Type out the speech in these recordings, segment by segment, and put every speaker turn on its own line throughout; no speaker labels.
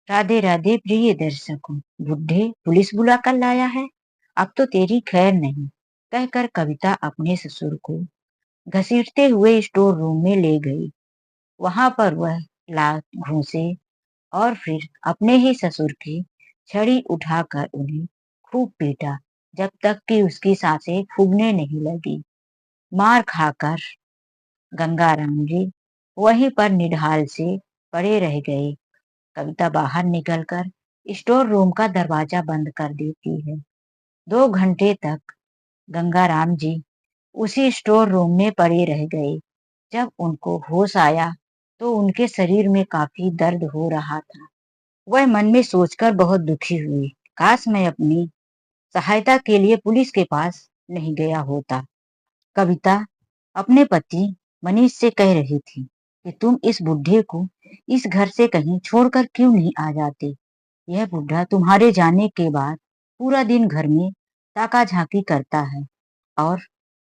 राधे राधे प्रिय दर्शकों। बुढ़े पुलिस बुला कर लाया है, अब तो तेरी खैर नहीं, कहकर कविता अपने ससुर को घसीटते हुए स्टोर रूम में ले गई। वहां पर वह लात घूंसे और फिर अपने ही ससुर की छड़ी उठाकर उन्हें खूब पीटा, जब तक कि उसकी सांसें फूलने नहीं लगी। मार खाकर गंगाराम जी वहीं पर निढाल से पड़े रह गए। कविता बाहर निकलकर स्टोर रूम का दरवाजा बंद कर देती है। 2 घंटे तक गंगाराम जी उसी स्टोर रूम में पड़े रह गए। जब उनको होश आया तो उनके शरीर में काफी दर्द हो रहा था। वह मन में सोचकर बहुत दुखी हुई, काश मैं अपनी सहायता के लिए पुलिस के पास नहीं गया होता। कविता अपने पति मनीष से कह रही थी कि तुम इस बुढ़े को इस घर से कहीं छोड़कर क्यों नहीं आ जाते। यह बुढ़ा तुम्हारे जाने के बाद पूरा दिन घर में ताका झांकी करता है और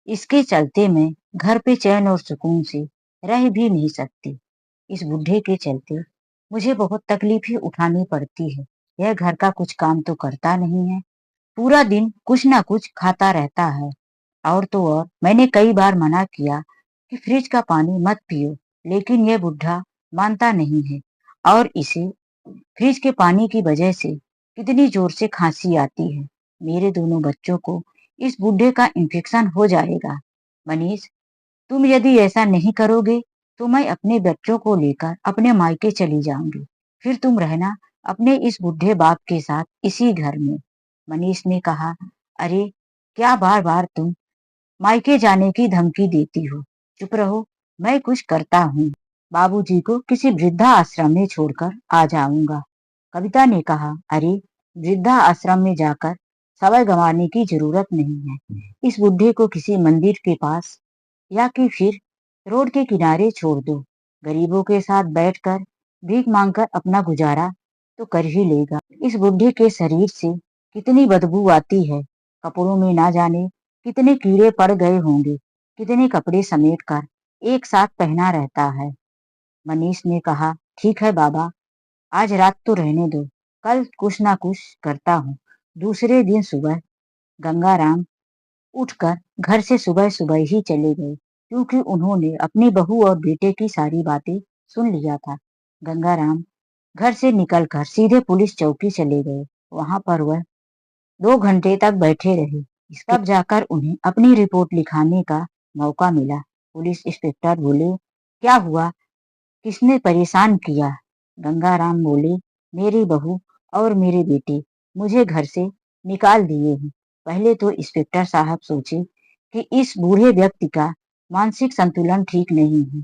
इसके चलते मैं घर पे चैन और सुकून से रह भी नहीं सकती। इस बुढ़े के चलते मुझे बहुत तकलीफें उठानी पड़ती है। यह घर का कुछ काम तो करता नहीं है, पूरा दिन कुछ ना कुछ खाता रहता है। और तो और मैंने कई बार मना किया कि फ्रिज का पानी मत पियो, लेकिन यह बुढ़ा मानता नहीं है और इसे फ्रिज के पानी की वजह से कितनी जोर से खांसी आती है। मेरे दोनों बच्चों को इस बुढ़े का इन्फेक्शन हो जाएगा। मनीष, तुम यदि ऐसा नहीं करोगे तो मैं अपने बच्चों को लेकर अपने मायके चली जाऊंगी, फिर तुम रहना अपने इस बुढ़े बाप के साथ इसी घर में। मनीष ने कहा, अरे क्या बार बार तुम मायके जाने की धमकी देती हो, चुप रहो, मैं कुछ करता हूँ। बाबूजी को किसी वृद्धा आश्रम में छोड़कर आ जाऊंगा। कविता ने कहा, अरे वृद्धा आश्रम में जाकर समय गंवाने की जरूरत नहीं है। इस बुढ़े को किसी मंदिर के पास या कि फिर रोड के किनारे छोड़ दो। गरीबों के साथ बैठकर भीख मांगकर अपना गुजारा तो कर ही लेगा। इस बुढ़े के शरीर से कितनी बदबू आती है, कपड़ों में ना जाने कितने कीड़े पड़ गए होंगे, कितने कपड़े समेट कर एक साथ पहना रहता है। मनीष ने कहा, ठीक है बाबा, आज रात तो रहने दो, कल कुछ ना कुछ करता हूँ। दूसरे दिन सुबह गंगाराम उठकर घर से सुबह सुबह ही चले गए, क्योंकि उन्होंने अपनी बहू और बेटे की सारी बातें सुन लिया था। गंगाराम घर से निकलकर सीधे पुलिस चौकी चले गए। वहां पर वह 2 घंटे तक बैठे रहे। तब जाकर उन्हें अपनी रिपोर्ट लिखाने का मौका मिला। पुलिस इंस्पेक्टर बोले, क्या हुआ, किसने परेशान किया? गंगाराम बोले, मेरी बहू और मेरे बेटे मुझे घर से निकाल दिए हैं। पहले तो इंस्पेक्टर साहब सोचे कि इस बूढ़े व्यक्ति का मानसिक संतुलन ठीक नहीं है।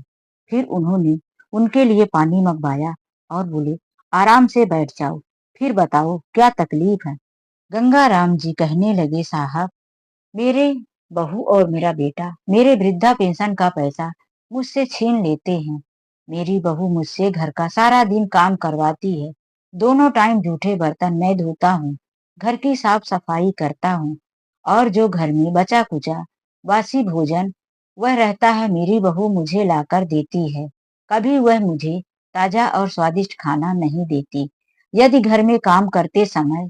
फिर उन्होंने उनके लिए पानी मंगवाया और बोले, आराम से बैठ जाओ, फिर बताओ क्या तकलीफ है। गंगाराम जी कहने लगे, साहब, मेरे बहू और मेरा बेटा मेरे वृद्धा पेंशन का पैसा मुझसे छीन लेते हैं। मेरी बहू मुझसे घर का सारा दिन काम करवाती है। दोनों टाइम जूठे बर्तन मैं धोता हूँ, घर की साफ सफाई करता हूँ और जो घर में बचा कुचा बासी भोजन वह रहता है मेरी बहू मुझे लाकर देती है। कभी वह मुझे ताजा और स्वादिष्ट खाना नहीं देती। यदि घर में काम करते समय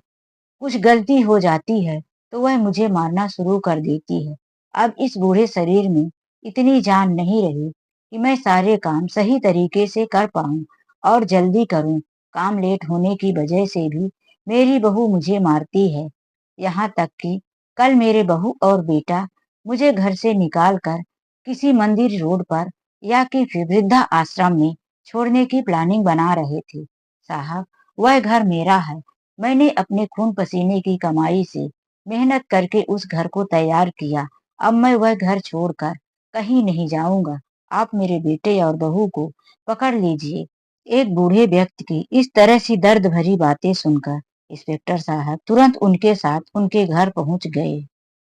कुछ गलती हो जाती है तो वह मुझे मारना शुरू कर देती है। अब इस बूढ़े शरीर में इतनी जान नहीं रही कि मैं सारे काम सही तरीके से कर पाऊं और जल्दी करूं। काम लेट होने की वजह से भी मेरी बहू मुझे मारती है। यहाँ तक कि कल मेरे बहू और बेटा मुझे घर से निकाल कर किसी मंदिर रोड पर या कि फिर वृद्धा आश्रम में छोड़ने की प्लानिंग बना रहे थे। साहब, वह घर मेरा है। मैंने अपने खून पसीने की कमाई से मेहनत करके उस घर को तैयार किया। अब मैं वह घर छोड़कर कहीं नहीं जाऊंगा। आप मेरे बेटे और बहू को पकड़ लीजिए। एक बूढ़े व्यक्ति की इस तरह से दर्द भरी बातें सुनकर इंस्पेक्टर साहब तुरंत उनके साथ उनके घर पहुंच गए।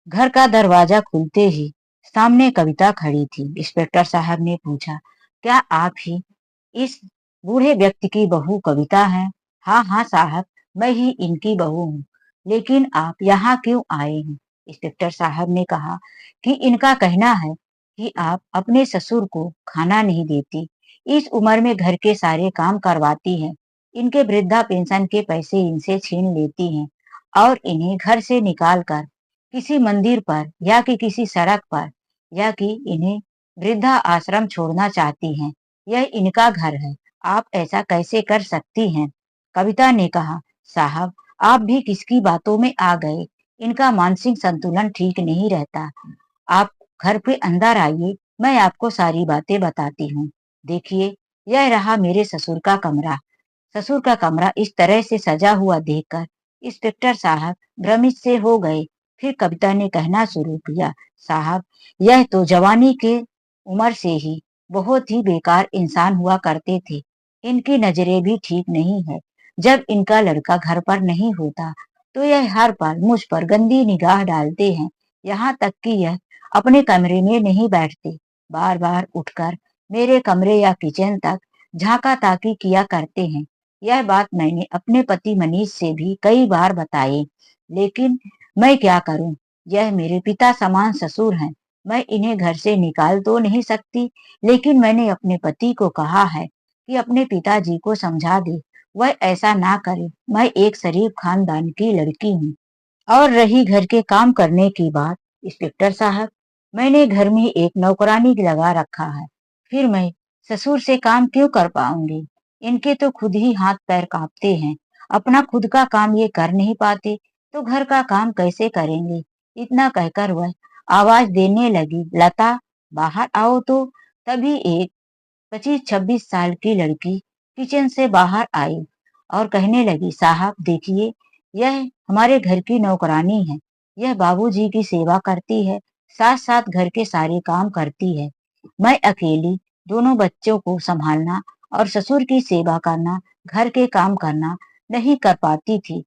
घर का दरवाजा खुलते ही सामने कविता खड़ी थी। इंस्पेक्टर साहब ने पूछा, क्या आप ही इस बूढ़े व्यक्ति की बहू कविता हैं? हाँ हाँ साहब, मैं ही इनकी बहू हूँ। लेकिन आप यहाँ क्यों आए हैं? इंस्पेक्टर साहब ने कहा कि इनका कहना है कि आप अपने ससुर को खाना नहीं देती, इस उम्र में घर के सारे काम करवाती हैं। इनके वृद्धा पेंशन के पैसे इनसे छीन लेती हैं और इन्हें घर से निकालकर किसी मंदिर पर या कि किसी सड़क पर या कि इन्हें वृद्धा आश्रम छोड़ना चाहती हैं। यह इनका घर है, आप ऐसा कैसे कर सकती हैं? कविता ने कहा, साहब आप भी किसकी बातों में आ गए? इनका मानसिक संतुलन ठीक नहीं रहता। आप घर पे अंदर आइए, मैं आपको सारी बातें बताती हूँ। देखिए, यह रहा मेरे ससुर का कमरा। ससुर का कमरा इस तरह से सजा हुआ देखकर इंस्पेक्टर साहब भ्रमित से हो गए। फिर कविता ने कहना शुरू किया, साहब यह तो जवानी के उम्र से ही बहुत ही बेकार इंसान हुआ करते थे। इनकी नजरें भी ठीक नहीं है। जब इनका लड़का घर पर नहीं होता तो यह हर पल मुझ पर गंदी निगाह डालते हैं। यहाँ तक कि यह अपने कमरे में नहीं बैठते, बार बार उठकर मेरे कमरे या किचन तक झांका ताकी किया करते हैं। यह बात मैंने अपने पति मनीष से भी कई बार बताई, लेकिन मैं क्या करूं? यह मेरे पिता समान ससुर हैं। मैं इन्हें घर से निकाल तो नहीं सकती, लेकिन मैंने अपने पति को कहा है कि अपने पिताजी को समझा दे, वह ऐसा ना करे। मैं एक शरीफ खानदान की लड़की हूँ। और रही घर के काम करने की बात, इंस्पेक्टर साहब, मैंने घर में एक नौकरानी लगा रखा है। फिर मैं ससुर से काम क्यों कर पाऊंगी? इनके तो खुद ही हाथ पैर कांपते हैं। अपना खुद का काम ये कर नहीं पाते तो घर का काम कैसे करेंगे? इतना कहकर वह आवाज देने लगी, लता बाहर आओ तो। तभी एक 25-26 साल की लड़की किचन से बाहर आई और कहने लगी, साहब देखिए, यह हमारे घर की नौकरानी है। यह बाबूजी की सेवा करती है, साथ साथ घर के सारे काम करती है। मैं अकेली दोनों बच्चों को संभालना और ससुर की सेवा करना, घर के काम करना नहीं कर पाती थी।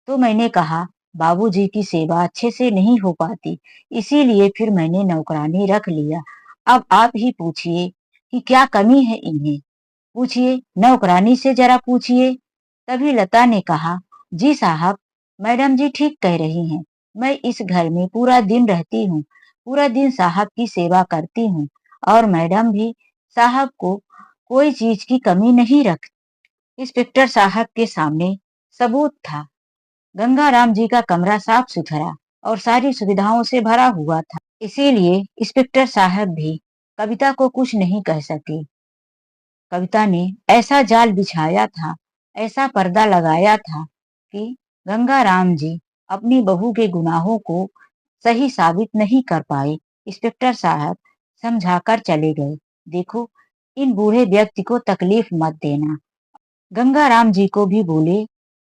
तो मैंने कहा, बाबूजी की सेवा अच्छे से नहीं हो पाती, इसीलिए फिर मैंने नौकरानी रख लिया। अब आप ही पूछिए कि क्या कमी है इन्हें? पूछिए, नौकरानी से जरा पूछिए। तभी लता ने कहा, जी साहब, मैडम जी ठीक कह रही हैं। मैं इस घर में पूरा दिन रहती हूँ, पूरा दिन साहब की सेवा करती हूँ और मैडम भी साहब को कोई चीज की कमी नहीं रखती। इंस्पेक्टर साहब के सामने सबूत था। गंगाराम जी का कमरा साफ सुथरा और सारी सुविधाओं से भरा हुआ था। इसीलिए इंस्पेक्टर साहब भी कविता को कुछ नहीं कह सके। कविता ने ऐसा जाल बिछाया था, ऐसा पर्दा लगाया था कि गंगाराम जी अपनी बहू के गुनाहों को सही साबित नहीं कर पाए। इंस्पेक्टर साहब समझाकर चले गए, देखो, इन बूढ़े व्यक्ति को तकलीफ मत देना। गंगाराम जी को भी बोले,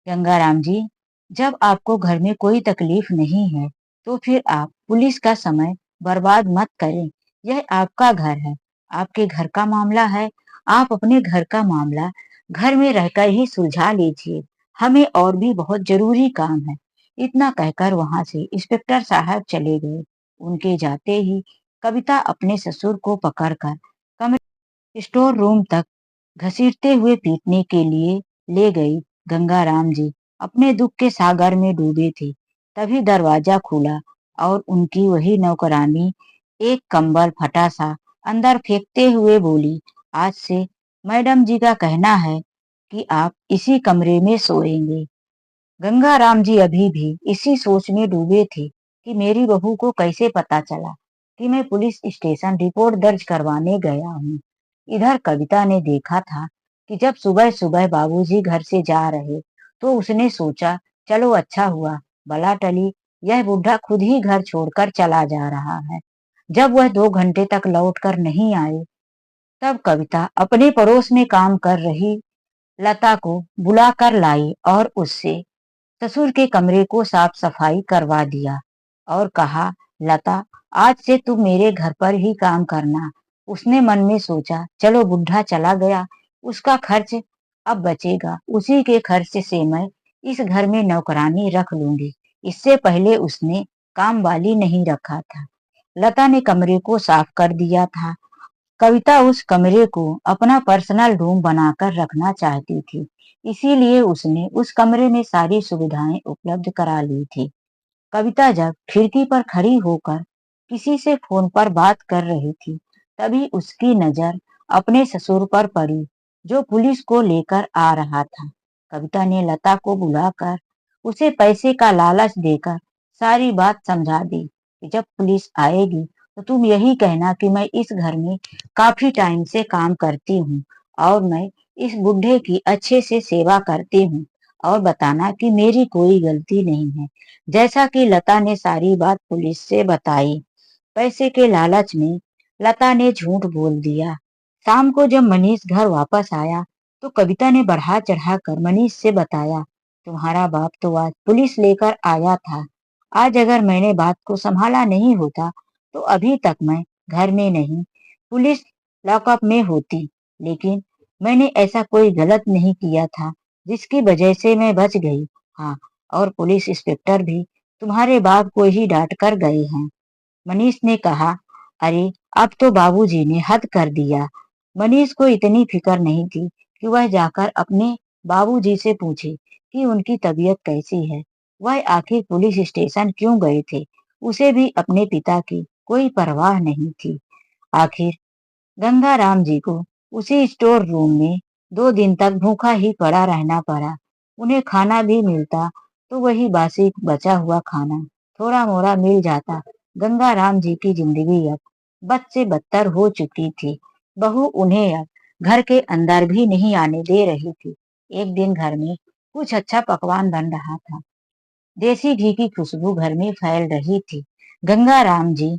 गंगाराम जी, जब आपको घर में कोई तकलीफ नहीं है तो फिर आप पुलिस का समय बर्बाद मत करें। यह आपका घर है, आपके घर का मामला है। आप अपने घर का मामला घर में रहकर ही सुलझा लीजिए, हमें और भी बहुत जरूरी काम है। इतना कहकर वहां से इंस्पेक्टर साहब चले गए। उनके जाते ही कविता अपने ससुर को पकड़कर कमरे स्टोर रूम तक घसीटते हुए पीटने के लिए ले गई। गंगाराम जी अपने दुख के सागर में डूबे थे। तभी दरवाजा खुला और उनकी वही नौकरानी एक कंबल फटा सा अंदर फेंकते हुए बोली, आज से मैडम जी का कहना है कि आप इसी कमरे में सोएंगे। गंगाराम जी अभी भी इसी सोच में डूबे थे कि मेरी बहू को कैसे पता चला कि मैं पुलिस स्टेशन रिपोर्ट दर्ज करवाने गया हूँ। इधर कविता ने देखा था कि जब सुबह सुबह बाबूजी घर से जा रहे तो उसने सोचा, चलो अच्छा हुआ, बला टली, यह बुढ़ा खुद ही घर छोड़कर चला जा रहा है। जब वह 2 घंटे तक लौट कर नहीं आए तब कविता अपने पड़ोस में काम कर रही लता को बुला कर लाई और उससे ससुर के कमरे को साफ सफाई करवा दिया और कहा, लता, आज से तुम मेरे घर पर ही काम करना। उसने मन में सोचा, चलो बुढ़ा चला गया, उसका खर्च अब बचेगा, उसी के खर्च से मैं इस घर में नौकरानी रख लूंगी। इससे पहले उसने काम वाली नहीं रखा था। लता ने कमरे को साफ कर दिया था। कविता उस कमरे को अपना पर्सनल रूम बनाकर रखना चाहती थी, इसीलिए उसने उस कमरे में सारी सुविधाएं उपलब्ध करा ली थी। कविता जब खिड़की पर खड़ी होकर किसी से फोन पर बात कर रही थी, तभी उसकी नजर अपने ससुर पर पड़ी, जो पुलिस को लेकर आ रहा था। कविता ने लता को बुलाकर उसे पैसे का लालच देकर सारी बात समझा दी कि जब पुलिस आएगी तो तुम यही कहना कि मैं इस घर में काफी टाइम से काम करती हूँ और मैं इस बुढ़े की अच्छे से सेवा करती हूँ और बताना कि मेरी कोई गलती नहीं है। जैसा कि लता ने सारी बात पुलिस से बताई। पैसे के लालच में लता ने झूठ बोल दिया। शाम को जब मनीष घर वापस आया तो कविता ने बढ़ा चढ़ा कर मनीष से बताया, तुम्हारा बाप तो आज पुलिस लेकर आया था। आज अगर मैंने बात को संभाला नहीं होता तो अभी तक मैं घर में नहीं, पुलिस लॉकअप में होती। लेकिन मैंने ऐसा कोई गलत नहीं किया था जिसकी वजह से मैं बच गई। हाँ, और पुलिस इंस्पेक्टर भी तुम्हारे बाप को ही डांट कर गए हैं। मनीष ने कहा, अरे अब तो बाबूजी ने हद कर दिया। मनीष को इतनी फिक्र नहीं थी कि वह जाकर अपने बाबूजी से पूछे कि उनकी तबीयत कैसी है। वह आखिर पुलिस स्टेशन क्यों गए थे, उसे भी अपने पिता की कोई परवाह नहीं थी। आखिर गंगाराम जी को उसी स्टोर रूम में 2 दिन तक भूखा ही पड़ा रहना पड़ा। उन्हें खाना भी मिलता तो वही बासी बचा हुआ खाना थोड़ा मोड़ा मिल जाता। गंगाराम जी की जिंदगी अब बद से बदतर हो चुकी थी। बहू उन्हें अब घर के अंदर भी नहीं आने दे रही थी। एक दिन घर में कुछ अच्छा पकवान बन रहा था। देसी घी की खुशबू घर में फैल रही थी। गंगाराम जी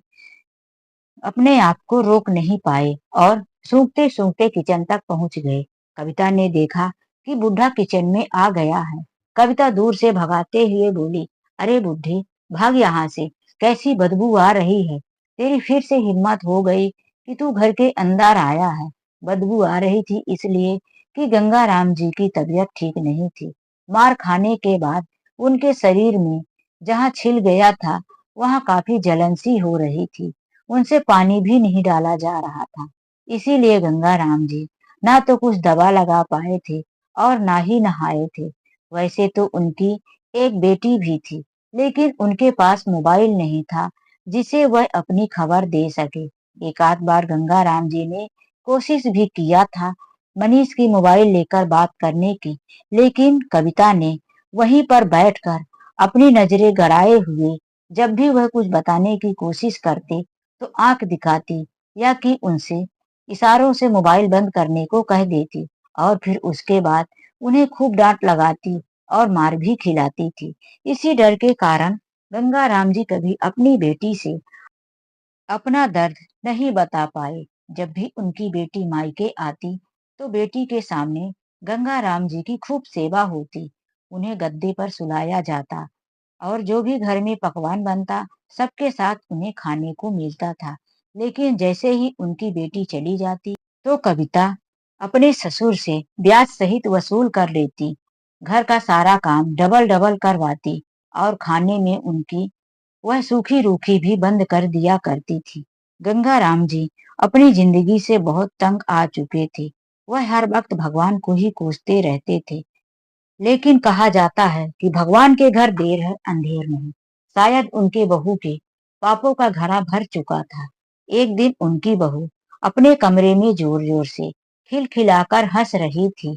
अपने आप को रोक नहीं पाए और सूंघते सूंघते किचन तक पहुंच गए। कविता ने देखा कि बुढ़ा किचन में आ गया है। कविता दूर से भगाते हुए बोली, अरे बुढ़े, भाग यहाँ से, कैसी बदबू आ रही है। तेरी फिर से हिम्मत हो गई कि तू घर के अंदर आया है। बदबू आ रही थी इसलिए कि गंगाराम जी की तबीयत ठीक नहीं थी। मार खाने के बाद उनके शरीर में जहाँ छिल गया था वहां काफी जलन सी हो रही थी। उनसे पानी भी नहीं डाला जा रहा था। इसीलिए गंगाराम जी ना तो कुछ दवा लगा पाए थे और ना ही नहाए थे। वैसे तो उनकी एक बेटी भी थी, लेकिन उनके पास मोबाइल नहीं था जिसे वह अपनी खबर दे सके। एक आध बार गंगाराम जी ने कोशिश भी किया था मनीष की मोबाइल लेकर बात करने की, लेकिन कविता ने वहीं पर बैठकर अपनी नजरें गड़ाए हुए जब भी वह कुछ बताने की कोशिश करते तो आंख दिखाती या कि उनसे इशारों से मोबाइल बंद करने को कह देती और फिर उसके बाद उन्हें खूब डांट लगाती और मार भी खिलाती थी। इसी डर के कारण गंगाराम जी कभी अपनी बेटी से अपना दर्द नहीं बता पाए। जब भी उनकी बेटी मायके आती तो बेटी के सामने गंगाराम जी की खूब सेवा होती। उन्हें गद्दे पर सुलाया जाता और जो भी घर में पकवान बनता सबके साथ उन्हें खाने को मिलता था। लेकिन जैसे ही उनकी बेटी चली जाती तो कविता अपने ससुर से ब्याज सहित वसूल कर लेती, घर का सारा काम डबल डबल करवाती और खाने में उनकी वह सूखी रूखी भी बंद कर दिया करती थी। गंगाराम जी अपनी जिंदगी से बहुत तंग आ चुके थे। वह हर वक्त भगवान को ही कोसते रहते थे। लेकिन कहा जाता है कि भगवान के घर देर है अंधेर नहीं। शायद उनके बहू के पापों का घड़ा भर चुका था। एक दिन उनकी बहू अपने कमरे में जोर जोर से खिलखिलाकर हंस रही थी।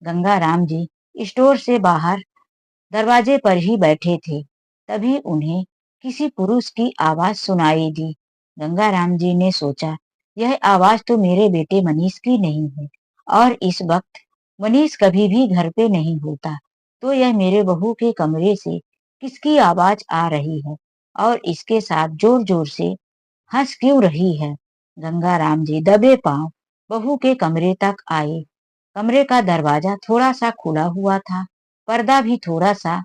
गंगाराम जी स्टोर से बाहर दरवाजे पर ही बैठे थे। तभी उन्हें किसी पुरुष की आवाज सुनाई दी। गंगाराम जी ने सोचा, यह आवाज तो मेरे बेटे मनीष की नहीं है और इस वक्त मनीष कभी भी घर पे नहीं होता, तो यह मेरे बहू के कमरे से किसकी आवाज आ रही है और इसके साथ जोर जोर से हंस क्यों रही है। गंगाराम जी दबे पांव बहू के कमरे तक आए। कमरे का दरवाजा थोड़ा सा खुला हुआ था, पर्दा भी थोड़ा सा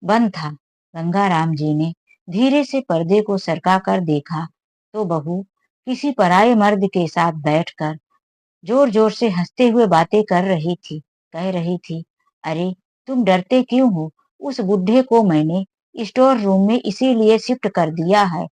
बंद था। गंगाराम जी ने धीरे से पर्दे को सरका कर देखा तो बहू किसी पराये मर्द के साथ बैठकर जोर जोर से हंसते हुए बातें कर रही थी। कह रही थी, अरे तुम डरते क्यों हो, उस बुढ़े को मैंने स्टोर रूम में इसीलिए शिफ्ट कर दिया है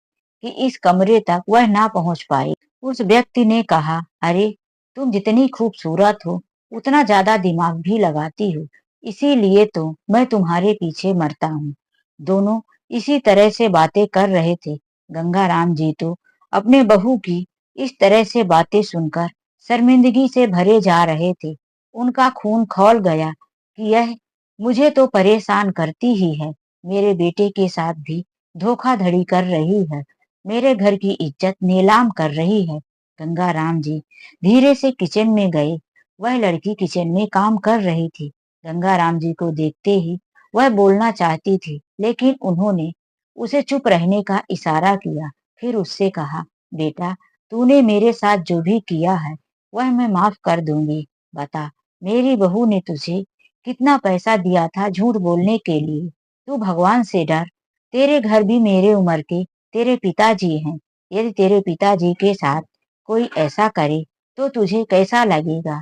कि इस कमरे तक वह ना पहुंच पाए। उस व्यक्ति ने कहा, अरे तुम जितनी खूबसूरत हो उतना ज्यादा दिमाग भी लगाती हो, इसीलिए तो मैं तुम्हारे पीछे मरता हूँ। दोनों इसी तरह से बातें कर रहे थे। गंगाराम जी तो अपने बहू की इस तरह से बातें सुनकर शर्मिंदगी से भरे जा रहे थे। उनका खून खौल गया कि यह मुझे तो परेशान करती ही है, मेरे बेटे के साथ भी धोखाधड़ी कर रही है, मेरे घर की इज्जत नीलाम कर रही है। गंगाराम जी धीरे से किचन में गए। वह लड़की किचन में काम कर रही थी। गंगाराम जी को देखते ही वह बोलना चाहती थी, लेकिन उन्होंने उसे चुप रहने का इशारा किया। फिर उससे कहा, बेटा, तूने मेरे साथ जो भी किया है वह मैं माफ कर दूंगी। बता, मेरी बहू ने तुझे कितना पैसा दिया था झूठ बोलने के लिए? तू भगवान से डर। तेरे घर भी मेरे उम्र के तेरे पिताजी हैं। यदि तेरे पिताजी के साथ कोई ऐसा करे तो तुझे कैसा लगेगा?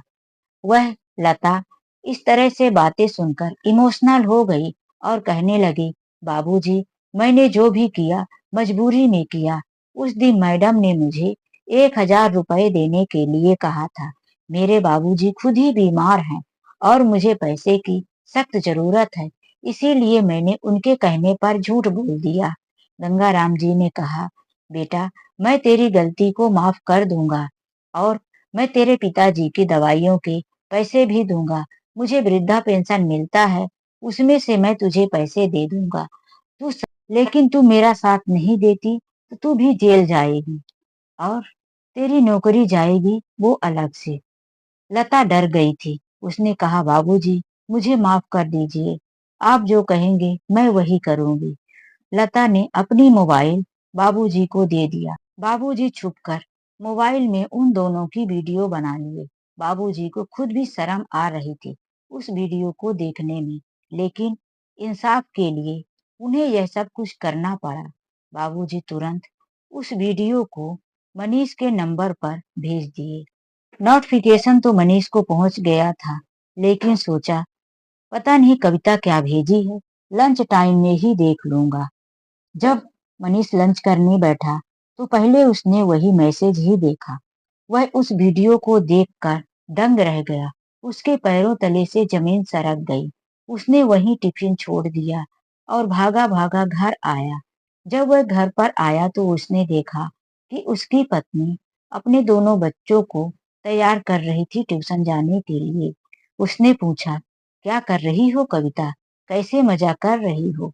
वह लता इस तरह से बातें सुनकर इमोशनल हो गई और कहने लगी, बाबूजी, मैंने जो भी किया मजबूरी में किया। उस दिन मैडम ने मुझे 1,000 रुपए देने के लिए कहा था। मेरे बाबूजी खुद ही बीमार हैं और मुझे पैसे की सख्त जरूरत है, इसीलिए मैंने उनके कहने पर झूठ बोल दिया। गंगाराम जी ने कहा, बेटा, मैं तेरी गलती को माफ कर दूंगा और मैं तेरे पिताजी की दवाइयों के पैसे भी दूंगा। मुझे वृद्धा पेंशन मिलता है, उसमें से मैं तुझे पैसे दे दूंगा। लेकिन तू मेरा साथ नहीं देती तो तू भी जेल जाएगी और तेरी नौकरी जाएगी, वो अलग से। लता डर गई थी। उसने कहा, बाबूजी, मुझे माफ कर दीजिए, आप जो कहेंगे मैं वही करूंगी। लता ने अपनी मोबाइल बाबूजी को दे दिया। बाबूजी छुपकर मोबाइल में उन दोनों की वीडियो बना लिए। बाबूजी को खुद भी शर्म आ रही थी उस वीडियो को देखने में, लेकिन इंसाफ के लिए उन्हें यह सब कुछ करना पड़ा। बाबूजी तुरंत उस वीडियो को मनीष के नंबर पर भेज दिए। नोटिफिकेशन तो मनीष को पहुंच गया था, लेकिन सोचा, पता नहीं कविता क्या भेजी है, लंच टाइम में ही देख लूंगा। जब मनीष लंच करने बैठा तो पहले उसने वही मैसेज ही देखा। वह उस वीडियो को देखकर दंग रह गया। उसके पैरों तले से जमीन सरक गई। उसने वही टिफिन छोड़ दिया और भागा भागा घर आया। जब वह घर पर आया तो उसने देखा कि उसकी पत्नी अपने दोनों बच्चों को तैयार कर रही थी ट्यूशन जाने के लिए। उसने पूछा, क्या कर रही हो कविता, कैसे मजा कर रही हो?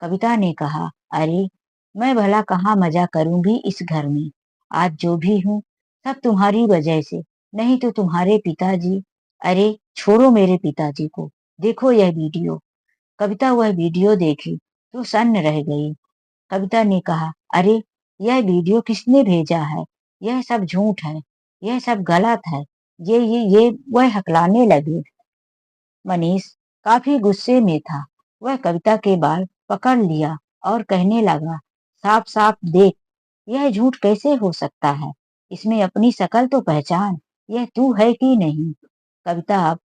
कविता ने कहा, अरे, मैं भला कहाँ मजा करूंगी इस घर में। आज जो भी हूँ सब तुम्हारी वजह से, नहीं तो तुम्हारे पिताजी। अरे छोड़ो मेरे पिताजी को, देखो यह वीडियो। कविता वह वीडियो देखी तो सन्न रह गई। कविता ने कहा, अरे, यह वीडियो किसने भेजा है? यह सब झूठ है, यह सब गलत है। ये वह हकलाने लगे। मनीष काफी गुस्से में था। वह कविता के बाल पकड़ लिया और कहने लगा, साफ साफ देख, यह झूठ कैसे हो सकता है? इसमें अपनी शकल तो पहचान, यह तू है कि नहीं? कविता अब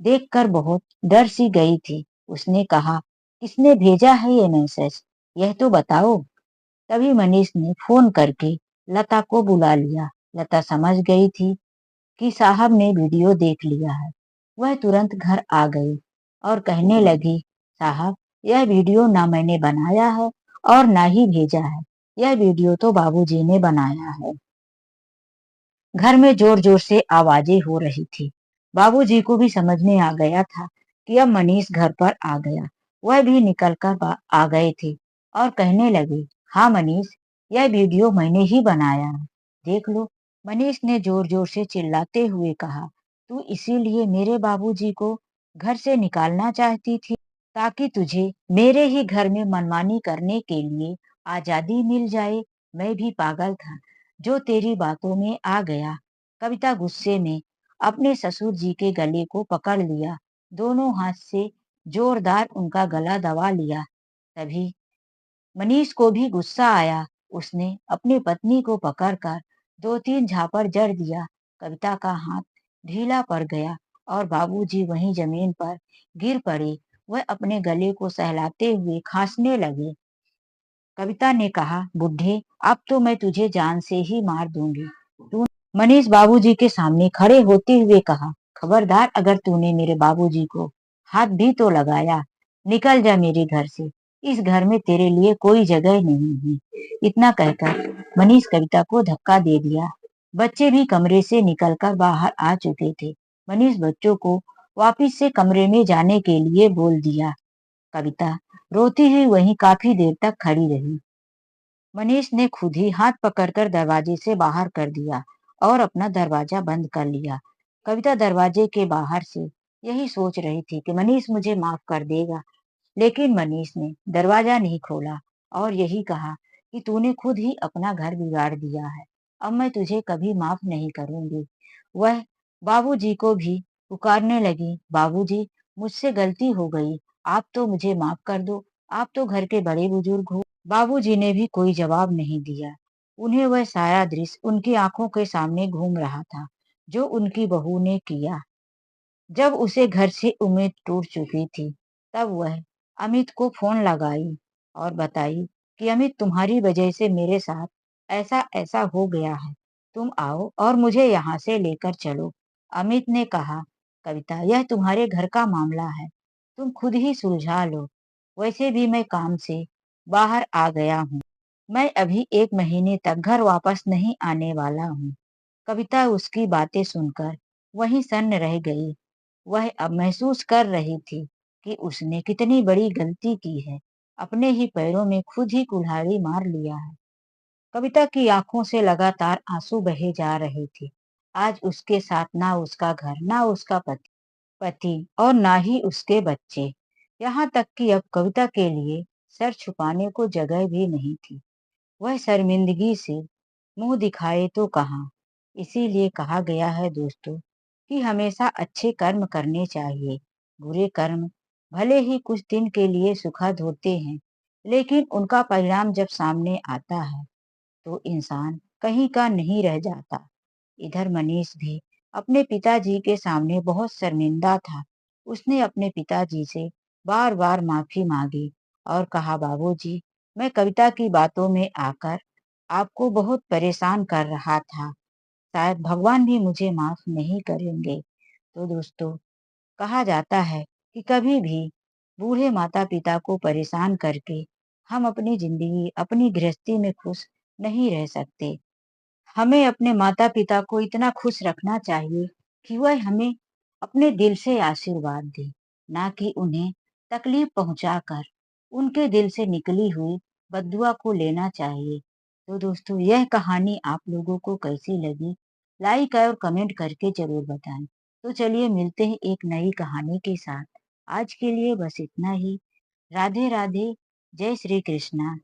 देखकर बहुत डर सी गई थी। उसने कहा, किसने भेजा है ये मैसेज, यह तो बताओ। तभी मनीष ने फोन करके लता को बुला लिया। लता समझ गई थी कि साहब ने वीडियो देख लिया है। वह तुरंत घर आ गई और कहने लगी, साहब, यह वीडियो ना मैंने बनाया है और ना ही भेजा है, यह वीडियो तो बाबूजी ने बनाया है। घर में जोर जोर से आवाजें हो रही थी। बाबूजी को भी समझ में आ गया था कि अब मनीष घर पर आ गया। वह भी निकल कर आ गए थे और कहने लगे, हाँ मनीष, यह वीडियो मैंने ही बनाया है, देख लो। मनीष ने जोर जोर से चिल्लाते हुए कहा, तू इसीलिए मेरे बाबूजी को घर से निकालना चाहती थी ताकि तुझे मेरे ही घर में मनमानी करने के लिए आजादी मिल जाए? मैं भी पागल था जो तेरी बातों में आ गया। कविता गुस्से में अपने ससुर जी के गले को पकड़ लिया, दोनों हाथ से जोरदार उनका गला दबा लिया। तभी मनीष को भी गुस्सा आया। उसने अपनी पत्नी को पकड़कर 2-3 झापड़ जड़ दिया। कविता का हाथ ढीला पड़ गया और बाबूजी वहीं जमीन पर गिर पड़े। वह अपने गले को सहलाते हुए खांसने लगे। कविता ने कहा, बुढ़े, अब तो मैं तुझे जान से ही मार दूंगी। तू मनीष बाबूजी के सामने खड़े होते हुए कहा, खबरदार, अगर तूने मेरे बाबूजी को हाथ भी तो लगाया, निकल जा मेरे घर से। इस घर में तेरे लिए कोई जगह नहीं है। इतना कहकर मनीष कविता को धक्का दे दिया। बच्चे भी कमरे से निकलकर बाहर आ चुके थे। मनीष बच्चों को वापिस से कमरे में जाने के लिए बोल दिया। कविता रोती हुई वहीं काफी देर तक खड़ी रही। मनीष ने खुद ही हाथ पकड़कर दरवाजे से बाहर कर दिया और अपना दरवाजा बंद कर लिया। कविता दरवाजे के बाहर से यही सोच रही थी कि मनीष मुझे माफ कर देगा, लेकिन मनीष ने दरवाजा नहीं खोला और यही कहा कि तूने खुद ही अपना घर बिगाड़ दिया है, अब मैं तुझे कभी माफ नहीं करूंगी। वह बाबूजी को भी पुकारने लगी, बाबूजी मुझसे गलती हो गई, आप तो मुझे माफ कर दो, आप तो घर के बड़े बुजुर्ग हो। बाबूजी ने भी कोई जवाब नहीं दिया। उन्हें वह सारा दृश्य उनकी आंखों के सामने घूम रहा था जो उनकी बहू ने किया। जब उसे घर से उम्मीद टूट चुकी थी, तब वह अमित को फोन लगाई और बताई कि अमित, तुम्हारी वजह से मेरे साथ ऐसा ऐसा हो गया है, तुम आओ और मुझे यहाँ से लेकर चलो। अमित ने कहा, कविता यह तुम्हारे घर का मामला है, तुम खुद ही सुलझा लो, वैसे भी मैं काम से बाहर आ गया हूँ, मैं अभी 1 महीने तक घर वापस नहीं आने वाला हूँ। कविता उसकी बातें सुनकर वहीं सन्न रह गई। वह अब महसूस कर रही थी कि उसने कितनी बड़ी गलती की है, अपने ही पैरों में खुद ही कुल्हाड़ी मार लिया है। कविता की आंखों से लगातार आंसू बहे जा रहे थे। आज उसके साथ ना उसका घर, ना उसका पति पति और ना ही उसके बच्चे। यहाँ तक कि अब कविता के लिए सर छुपाने को जगह भी नहीं थी। वह शर्मिंदगी से मुंह दिखाए तो कहाँ। इसीलिए कहा गया है दोस्तों कि हमेशा अच्छे कर्म करने चाहिए। बुरे कर्म भले ही कुछ दिन के लिए सुखद होते हैं, लेकिन उनका परिणाम जब सामने आता है तो इंसान कहीं का नहीं रह जाता। इधर मनीष भी अपने पिताजी के सामने बहुत शर्मिंदा था। उसने अपने पिताजी से बार बार माफी मांगी और कहा, बाबूजी मैं कविता की बातों में आकर आपको बहुत परेशान कर रहा था, शायद भगवान भी मुझे माफ नहीं करेंगे। तो दोस्तों, कहा जाता है कि कभी भी बूढ़े माता पिता को परेशान करके हम अपनी जिंदगी, अपनी गृहस्थी में खुश नहीं रह सकते। हमें अपने माता पिता को इतना खुश रखना चाहिए कि वह हमें अपने दिल से आशीर्वाद दे, ना कि उन्हें तकलीफ पहुंचाकर उनके दिल से निकली हुई बद्दुआ को लेना चाहिए। तो दोस्तों, यह कहानी आप लोगों को कैसी लगी, लाइक और कमेंट करके जरूर बताएं। तो चलिए मिलते हैं एक नई कहानी के साथ। आज के लिए बस इतना ही। राधे राधे। जय श्री कृष्णा।